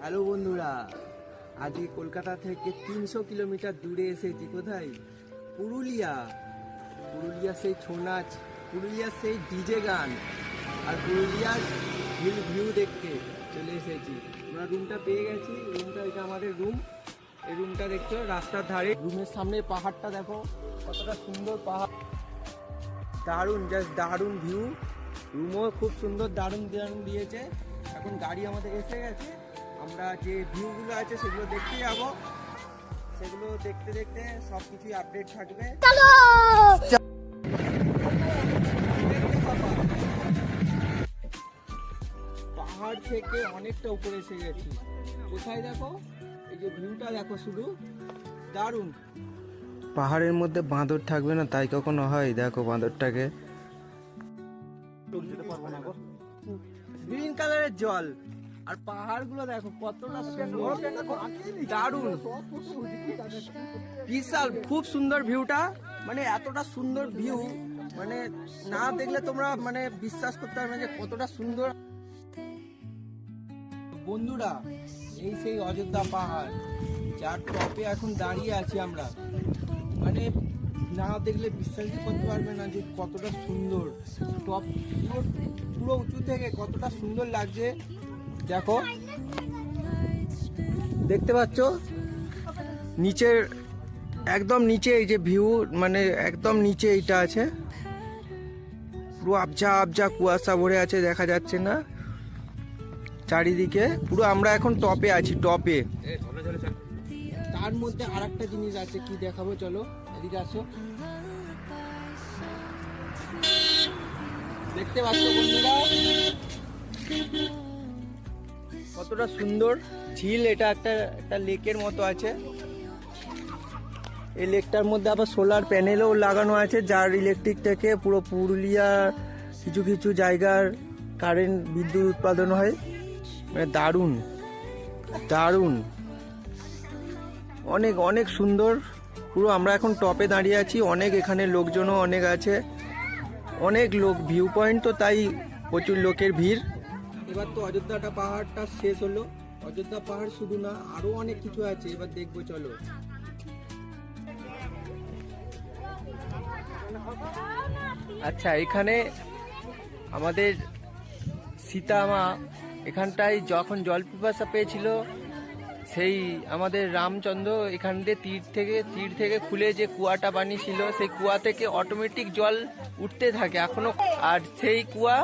Hello বন্ধুরা, আজকে কলকাতা থেকে 300 কিলোমিটার দূরে এসেছি। কোথায়? পুরুলিয়া। পুরুলিয়া সেই ছৌ নাচ, পুরুলিয়ার সেই ডিজে গান আর পুরুলিয়ার ভিউ দেখতে চলে এসেছি। আমরা রুমটা পেয়ে গেছি। রুমটা, এটা আমাদের রুম। এই রুমটা দেখছো রাস্তার ধারে। রুমের সামনে পাহাড়টা দেখো, কতটা সুন্দর পাহাড়। দারুণ, জাস্ট দারুণ ভিউ। রুমও খুব সুন্দর, দারুণ দারুণ দিয়েছে। এখন গাড়ি আমাদের এসে গেছে। আমরা যে ভিউগুলো আছে সেগুলো দেখতে যাব। সেগুলো দেখতে দেখতে সব কিছুই আপডেট থাকবে। পাহাড় থেকে অনেকটা উপরে এসে গেছি। কোথায় দেখো, এই যে ভিউটা দেখো, শুধু দারুণ। পাহাড়ের মধ্যে বাঁদর থাকবে না তাই কখনো হয়? দেখো বাঁদরটাকে। গ্রিন কালারের জল আর পাহাড়গুলো দেখো কতটা সুন্দর, দারুণ, বিশাল, খুব সুন্দর ভিউটা। মানে এতটা সুন্দর ভিউ, মানে না দেখলে তোমরা মানে বিশ্বাস করতে পারবে না যে কতটা সুন্দর। বন্ধুরা, এই সেই অযোধ্যা পাহাড়, যার টপে এখন দাঁড়িয়ে আছি আমরা। মানে না দেখলে বিশ্বাস করতে পারবে না যে কতটা সুন্দর। টপ পুরো উঁচু থেকে কতটা সুন্দর লাগছে। দেখো, দেখতে পাচ্ছ নিচের, একদম নিচে এই যে ভিউ, মানে একদম নিচে এইটা আছে। পুরো আবজা আবজা কুয়াশা ভরে আছে, দেখা যাচ্ছে না চারিদিকে। পুরো আমরা এখন টপে আছি, টপে। তার মধ্যে আর একটা জিনিস আছে, কি দেখাবো, চলো এদিকে আসো। দেখতে পাচ্ছ বন্ধুরা কতটা সুন্দর ঝিল। এটা একটা লেকের মতো আছে। এই লেকটার মধ্যে আবার সোলার প্যানেলও লাগানো আছে, যার ইলেকট্রিক থেকে পুরো পুরুলিয়া কিছু কিছু জায়গার কারেন্ট, বিদ্যুৎ উৎপাদন হয়। মানে দারুণ দারুণ, অনেক অনেক সুন্দর। পুরো আমরা এখন টপে দাঁড়িয়ে আছি। অনেক এখানে লোকজনও অনেক আছে, অনেক লোক। ভিউ পয়েন্ট তো তাই প্রচুর লোকের ভিড়। এবার তো অযোধ্যাটা পাহাড়টা শেষ হলো। অযোধ্যা পাহাড় শুধু না, আরো অনেক কিছু আছে, এবার দেখবো, চলো। আচ্ছা, এখানে আমাদের সীতা মা এখানটায় যখন জল পিপাসা পেয়েছিল, সেই আমাদের রামচন্দ্র এখান দিয়ে তীর থেকে খুলে যে কুয়াটা বানিয়েছিল, সেই কুয়া থেকে অটোমেটিক জল উঠতে থাকে এখনো। আর সেই কুয়া